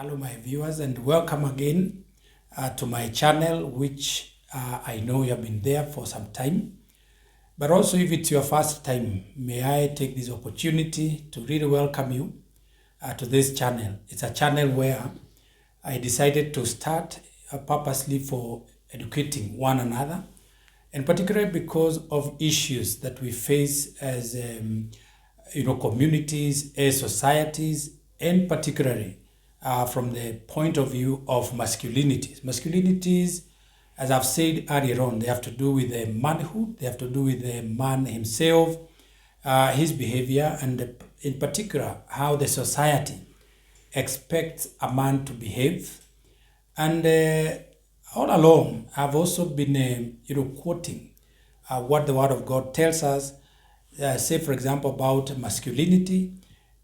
Hello, my viewers, and welcome again to my channel, which I know you have been there for some time. But also, if it's your first time, may I take this opportunity to really welcome you to this channel. It's a channel where I decided to start purposely for educating one another, and particularly because of issues that we face as communities, as societies, and particularly from the point of view of masculinities. Masculinities, as I've said earlier on, they have to do with the manhood, they have to do with the man himself, his behavior, and in particular, how the society expects a man to behave. And all along, I've also been, quoting what the Word of God tells us, say, for example, about masculinity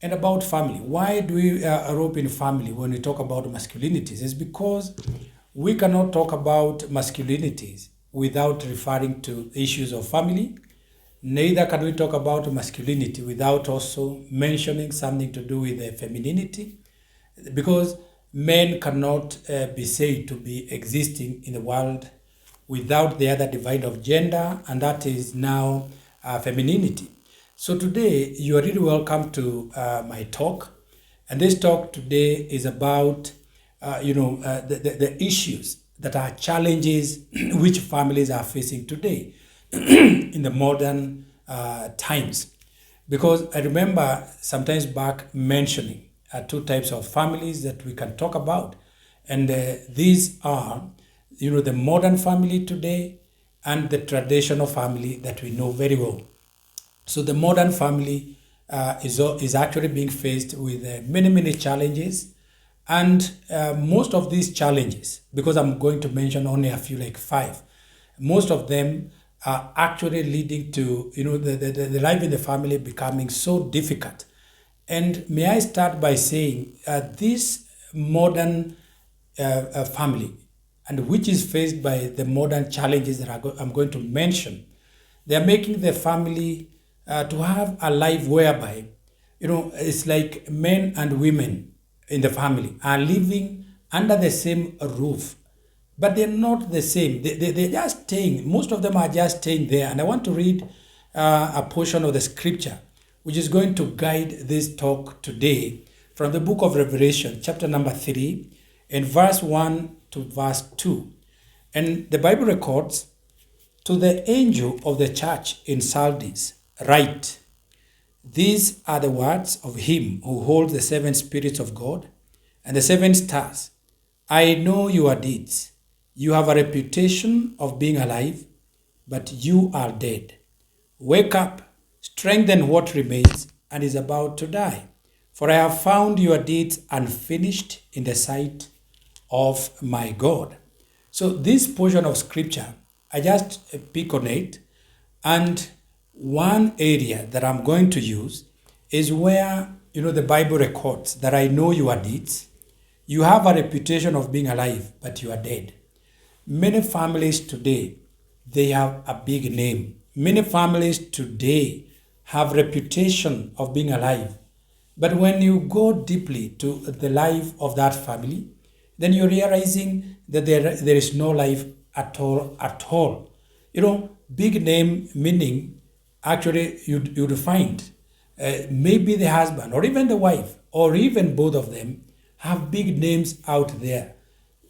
and about family. Why do we rope in family when we talk about masculinities? It's because we cannot talk about masculinities without referring to issues of family. Neither can we talk about masculinity without also mentioning something to do with femininity, because men cannot be said to be existing in the world without the other divide of gender, and that is now femininity. So today, you are really welcome to my talk, and this talk today is about the issues that are challenges which families are facing today in the modern times. Because I remember sometimes back mentioning two types of families that we can talk about, and these are, the modern family today and the traditional family that we know very well. So the modern family is actually being faced with many challenges, and most of these challenges, because I'm going to mention only a few, like 5, most of them are actually leading to the life in the family becoming so difficult. And may I start by saying this modern family, and which is faced by the modern challenges that I'm going to mention, they are making the family to have a life whereby, it's like men and women in the family are living under the same roof, but they're not the same. They're just staying. Most of them are just staying there. And I want to read a portion of the scripture which is going to guide this talk today from the book of Revelation, chapter number 3, and verse 1 to verse 2. And the Bible records, "To the angel of the church in Sardis, write, these are the words of him who holds the 7 spirits of God and the 7 stars. I know your deeds. You have a reputation of being alive, but you are dead. Wake up, strengthen what remains and is about to die. For I have found your deeds unfinished in the sight of my God." So this portion of scripture, I just pick on it, and one area that I'm going to use is where, the Bible records that I know your deeds. You have a reputation of being alive, but you are dead. Many families today, they have a big name. Many families today have reputation of being alive. But when you go deeply to the life of that family, then you're realizing that there is no life at all. Big name meaning, actually, you'd find maybe the husband or even the wife or even both of them have big names out there.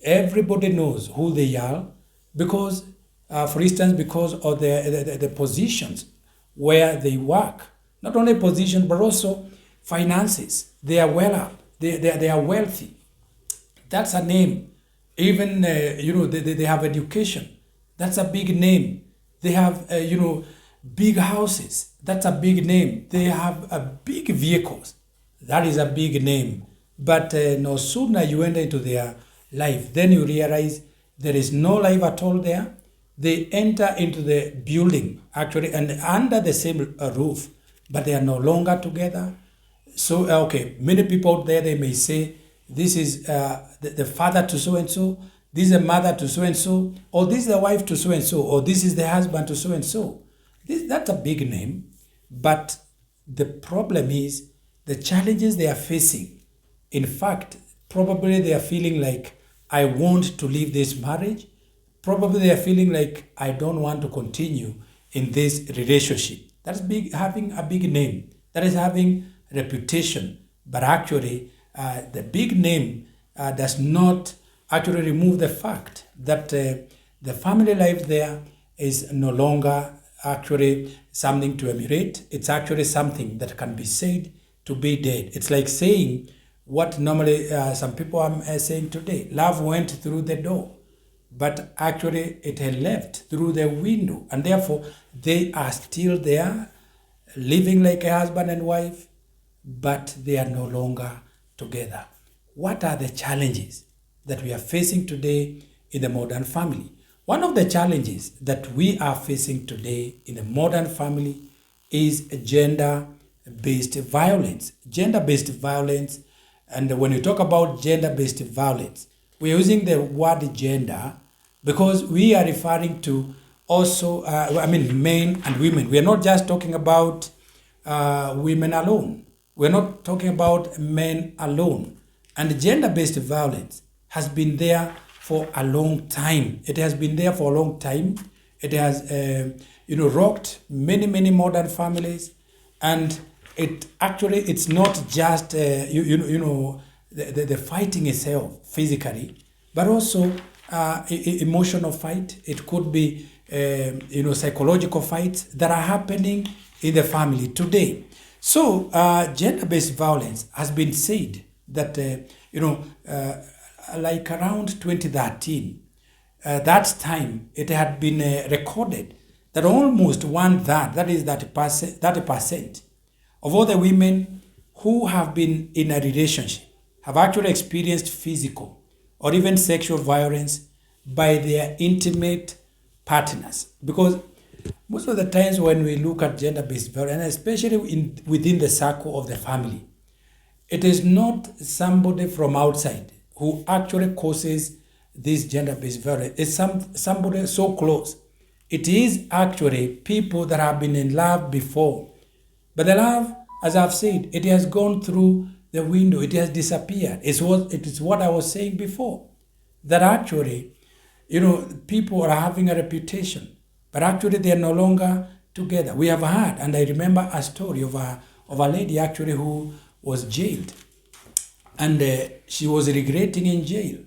Everybody knows who they are because, for instance, because of the positions where they work. Not only position, but also finances. They are well up. They are wealthy. That's a name. Even, they have education. That's a big name. They have, big houses. That's a big name. They have big vehicles. That is a big name. But no sooner you enter into their life, then you realize there is no life at all there. They enter into the building, actually, and under the same roof, but they are no longer together. So, many people out there, they may say, this is the father to so-and-so, this is the mother to so-and-so, or this is the wife to so-and-so, or this is the husband to so-and-so. That's a big name, but the problem is the challenges they are facing, in fact, Probably they are feeling like, I want to leave this marriage. Probably they are feeling like, I don't want to continue in this relationship. That's big, having a big name. That is having reputation. But actually, the big name does not actually remove the fact that the family life there is no longer actually something to emulate. It's actually something that can be said to be dead. It's like saying what normally some people are saying today: love went through the door, but actually it had left through the window, and therefore they are still there, living like a husband and wife, but they are no longer together. What are the challenges that we are facing today in the modern family? One of the challenges that we are facing today in the modern family is gender-based violence. Gender-based violence, and when you talk about gender-based violence, we're using the word gender because we are referring to also, men and women. We are not just talking about women alone. We're not talking about men alone. And gender-based violence has been there for a long time. It has been there for a long time. It has, rocked many modern families, and it's not just the fighting itself physically, but also emotional fight. It could be psychological fights that are happening in the family today. So gender-based violence has been said that like around 2013, that time it had been recorded that almost one-third, that is 30% of all the women who have been in a relationship have actually experienced physical or even sexual violence by their intimate partners. Because most of the times when we look at gender-based violence, especially within the circle of the family, it is not somebody from outside who actually causes this gender-based violence. It's somebody so close. It is actually people that have been in love before. But the love, as I've said, it has gone through the window. It has disappeared. It is what I was saying before. That actually, people are having a reputation, but actually they are no longer together. We have heard, and I remember a story of a lady actually who was jailed, and she was regretting in jail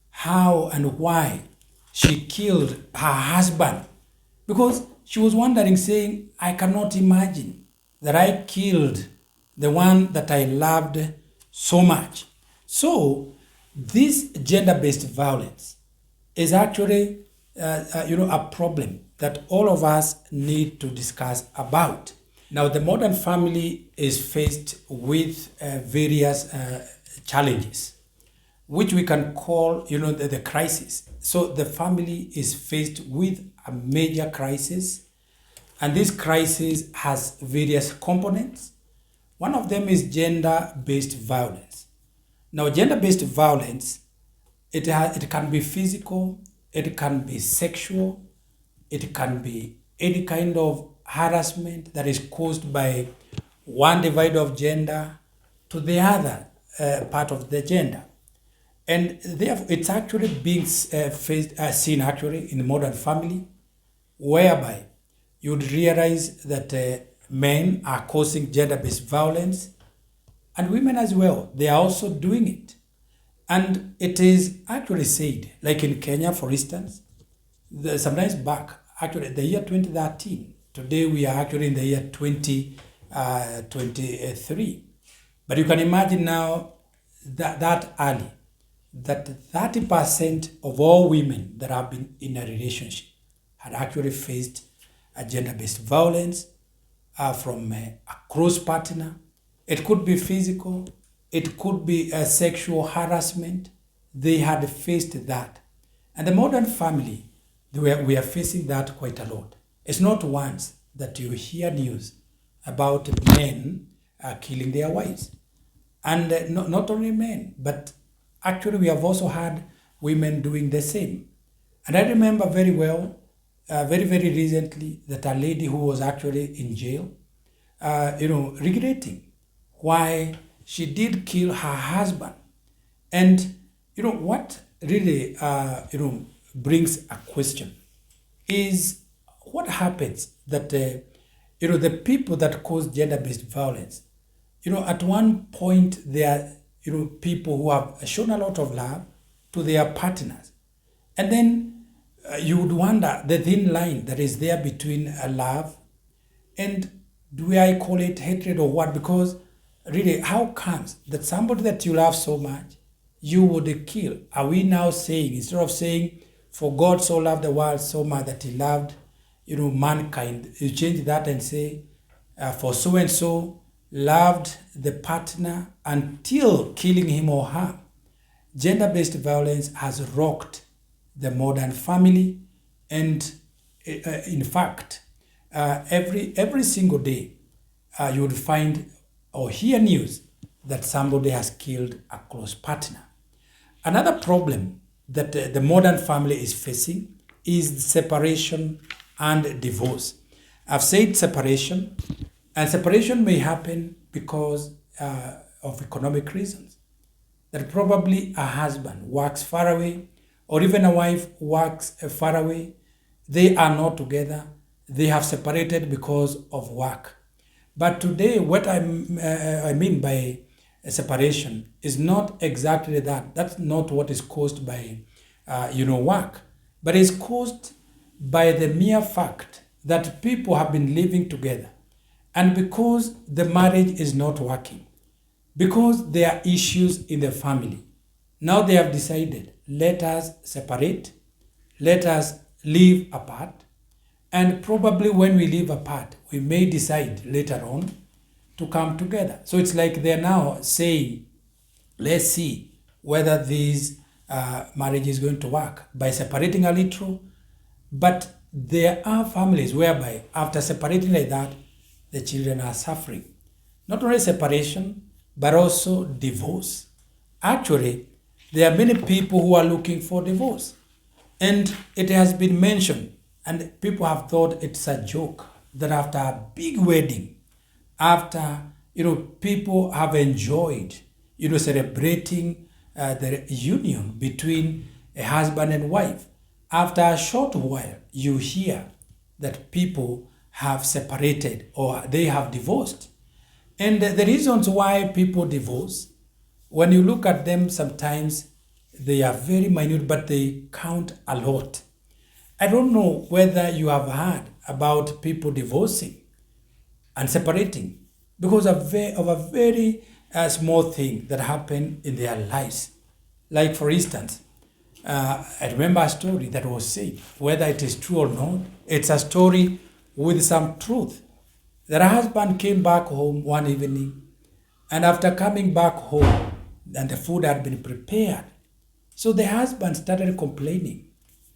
how and why she killed her husband, because she was wondering, saying, I cannot imagine that I killed the one that I loved so much. So this gender-based violence is actually a problem that all of us need to discuss about. Now, the modern family is faced with various challenges, which we can call, the crisis. So the family is faced with a major crisis, and this crisis has various components. One of them is gender-based violence. Now, gender-based violence, it can be physical, it can be sexual, it can be any kind of harassment that is caused by one divider of gender to the other part of the gender. And therefore, it's actually being seen actually in the modern family, whereby you'd realize that men are causing gender-based violence, and women as well. They are also doing it. And it is actually said, like in Kenya, for instance, sometimes back, actually the year 2013, today we are actually in the year 2023. But you can imagine now that early, that 30% of all women that have been in a relationship had actually faced a gender-based violence from a close partner. It could be physical, it could be a sexual harassment. They had faced that. And the modern family, we are facing that quite a lot. It's not once that you hear news about men killing their wives. And not only men, but actually we have also had women doing the same. And I remember very well, very recently, that a lady who was actually in jail, regretting why she did kill her husband. And what really brings a question is what happens that the people that cause gender-based violence, at one point they are people who have shown a lot of love to their partners, and then you would wonder the thin line that is there between love and, do I call it hatred or what? Because really, how comes that somebody that you love so much, you would kill? Are we now saying, instead of saying, for God so loved the world so much that he loved, mankind, you change that and say, for so and so loved the partner until killing him or her? Gender-based violence has rocked the modern family, and in fact, every single day, you would find or hear news that somebody has killed a close partner. Another problem that the modern family is facing is separation and divorce. I've said separation, and separation may happen because of economic reasons. That probably a husband works far away, or even a wife works far away. They are not together. They have separated because of work. But today, what I mean by separation is not exactly that. That's not what is caused by, work, but it's caused by the mere fact that people have been living together, and because the marriage is not working, because there are issues in the family, now they have decided, let us separate, let us live apart, and probably when we live apart, we may decide later on to come together. So it's like they're now saying, let's see whether this marriage is going to work by separating a little. But there are families whereby after separating like that, the children are suffering. Not only separation, but also divorce. Actually, there are many people who are looking for divorce. And it has been mentioned, and people have thought it's a joke, that after a big wedding, after people have enjoyed celebrating the union between a husband and wife, after a short while you hear that people have separated or they have divorced. And the reasons why people divorce, when you look at them, sometimes they are very minute, but they count a lot. I don't know whether you have heard about people divorcing and separating because of a very small thing that happened in their lives. Like, for instance, I remember a story that was said, whether it is true or not, it's a story with some truth. That a husband came back home one evening, and after coming back home, and the food had been prepared, so the husband started complaining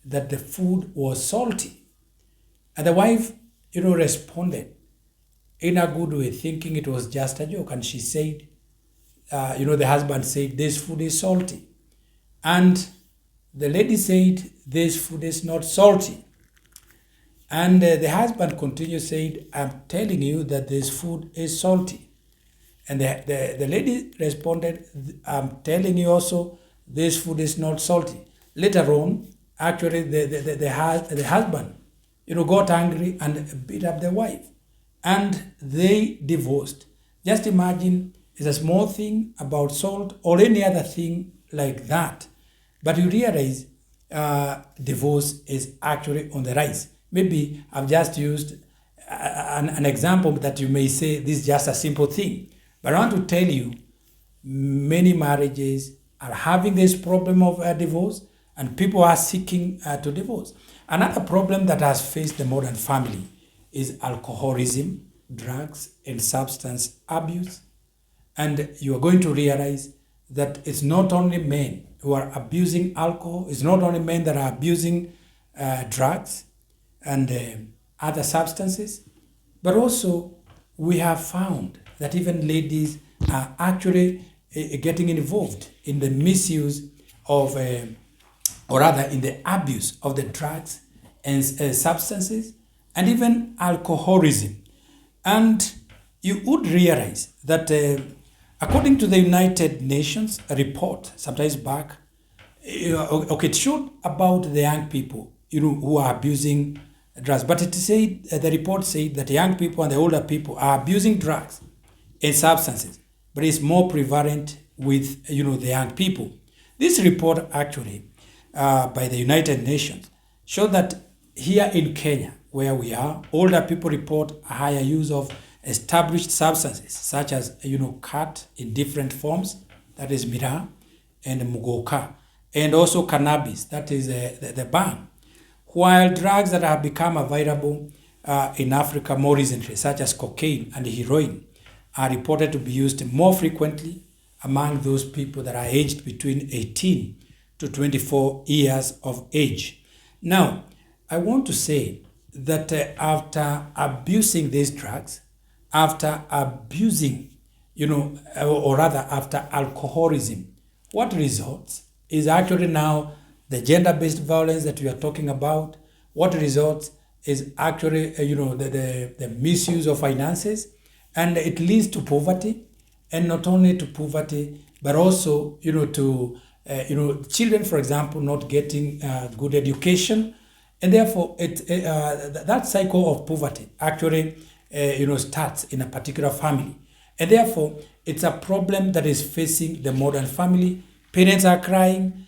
that the food was salty. And the wife, responded in a good way, thinking it was just a joke. And she said, the husband said, this food is salty. And the lady said, this food is not salty. And the husband continued, said, I'm telling you that this food is salty. And the lady responded, I'm telling you also, this food is not salty. Later on, actually, the husband, got angry and beat up the wife. And they divorced. Just imagine, it's a small thing about salt or any other thing like that. But you realize divorce is actually on the rise. Maybe I've just used an example that you may say this is just a simple thing. But I want to tell you, many marriages are having this problem of divorce, and people are seeking to divorce. Another problem that has faced the modern family is alcoholism, drugs, and substance abuse. And you are going to realize that it's not only men who are abusing alcohol, it's not only men that are abusing drugs and other substances, but also we have found that even ladies are actually getting involved in the misuse of, or rather in the abuse of the drugs and substances, and even alcoholism. And you would realize that According to the United Nations, a report sometimes back, okay, it showed about the young people, who are abusing drugs. But it said, the report said that young people and the older people are abusing drugs and substances, but it's more prevalent with, the young people. This report actually, by the United Nations, showed that here in Kenya, where we are, older people report a higher use of established substances such as, cat in different forms, that is miraa, and mugoka, and also cannabis, that is the bang. While drugs that have become available in Africa more recently, such as cocaine and heroin, are reported to be used more frequently among those people that are aged between 18 to 24 years of age. Now, I want to say that after abusing these drugs, after abusing, or rather after alcoholism, what results is actually now the gender-based violence that we are talking about. What results is actually, the misuse of finances, and it leads to poverty, and not only to poverty, but also, to, children, for example, not getting good education, and therefore that cycle of poverty actually, starts in a particular family, and therefore it's a problem that is facing the modern family. Parents are crying,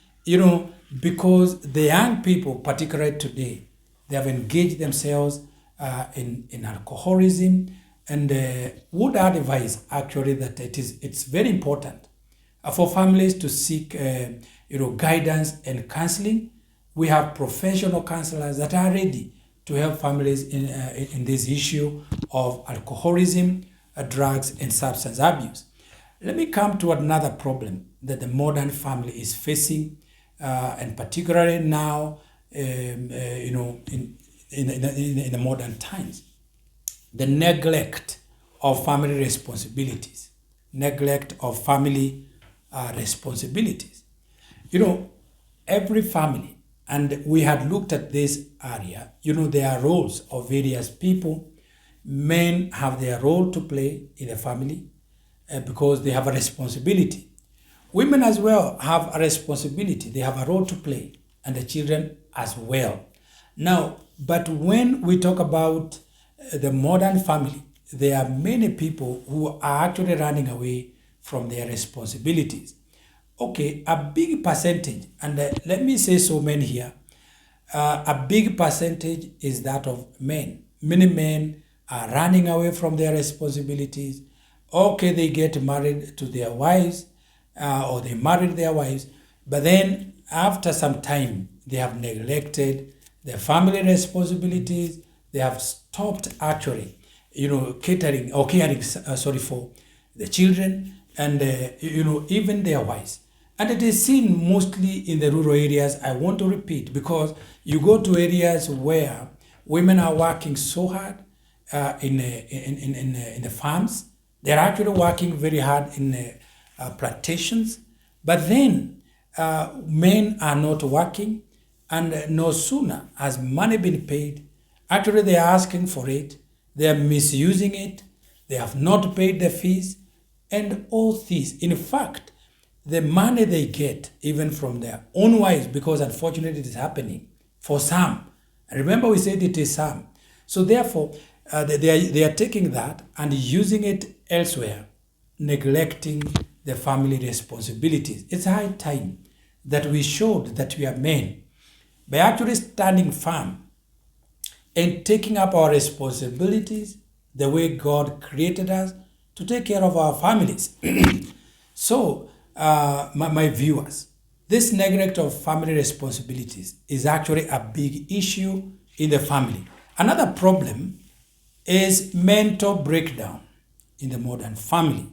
because the young people, particularly today, they have engaged themselves in alcoholism, and would advise actually that it's very important for families to seek guidance and counseling. We have professional counselors that are ready to help families in this issue of alcoholism, drugs, and substance abuse. Let me come to another problem that the modern family is facing, and particularly now, in the modern times, the neglect of family responsibilities. Neglect of family responsibilities. Every family, and we had looked at this area, there are roles of various people. Men have their role to play in the family because they have a responsibility. Women as well have a responsibility. They have a role to play, and the children as well. Now, but when we talk about the modern family, there are many people who are actually running away from their responsibilities. Okay, a big percentage, and let me say so many here, a big percentage is that of men. Many men are running away from their responsibilities. Okay, they get married to their wives, or they married their wives, but then after some time, they have neglected their family responsibilities. They have stopped actually, catering or caring, for the children, and even their wives. And it is seen mostly in the rural areas. I want to repeat, because you go to areas where women are working so hard in the farms. They're actually working very hard in plantations, but then men are not working, and no sooner has money been paid, actually they are asking for it, they are misusing it, they have not paid the fees, and all this. In fact, the money they get even from their own wives, because unfortunately it is happening for some. Remember, we said it is some. So therefore, they are taking that and using it elsewhere, neglecting the family responsibilities. It's high time that we showed that we are men by actually standing firm and taking up our responsibilities the way God created us to take care of our families. So, my viewers, this neglect of family responsibilities is actually a big issue in the family. Another problem is mental breakdown in the modern family.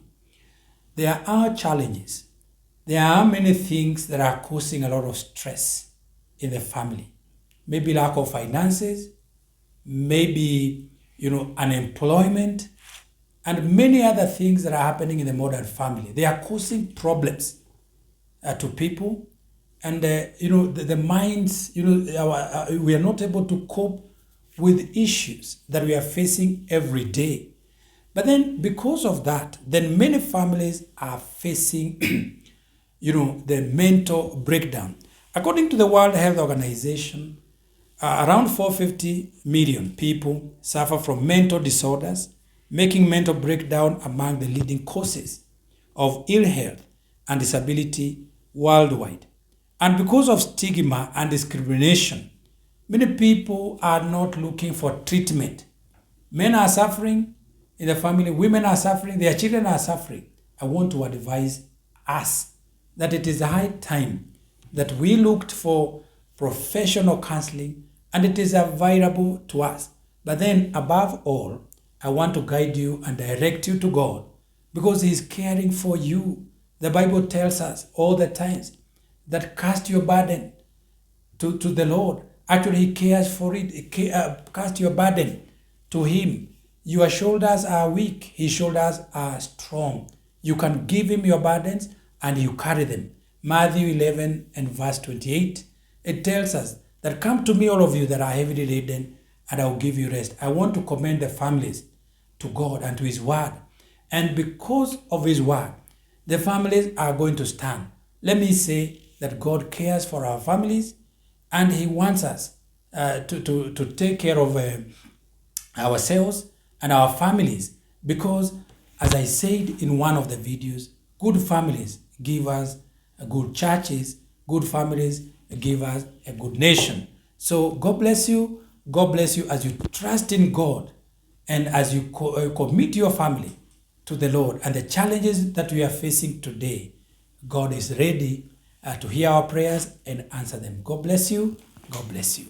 There are challenges. There are many things that are causing a lot of stress in the family. Maybe lack of finances, maybe unemployment, and many other things that are happening in the modern family. They are causing problems to people, and the minds. We are not able to cope with issues that we are facing every day. But then because of that, then many families are facing, the mental breakdown. According to the World Health Organization, around 450 million people suffer from mental disorders, making mental breakdown among the leading causes of ill health and disability worldwide. And because of stigma and discrimination, many people are not looking for treatment. Men are suffering in the family, women are suffering, their children are suffering. I want to advise us that it is high time that we looked for professional counseling, and it is available to us. But then above all, I want to guide you and direct you to God, because He is caring for you. The Bible tells us all the times that cast your burden to the Lord. Actually, He cares for it. Cast your burden to Him. Your shoulders are weak, His shoulders are strong. You can give Him your burdens and you carry them. Matthew 11 and verse 28, it tells us that come to me all of you that are heavily laden, and I will give you rest. I want to commend the families to God and to His word. And because of His word, the families are going to stand. Let me say that God cares for our families, and He wants us to take care of ourselves and our families, because as I said in one of the videos, good families give us good churches, good families give us a good nation. So God bless you. God bless you as you trust in God and as you commit your family to the Lord and the challenges that we are facing today. God is ready to hear our prayers and answer them. God bless you. God bless you.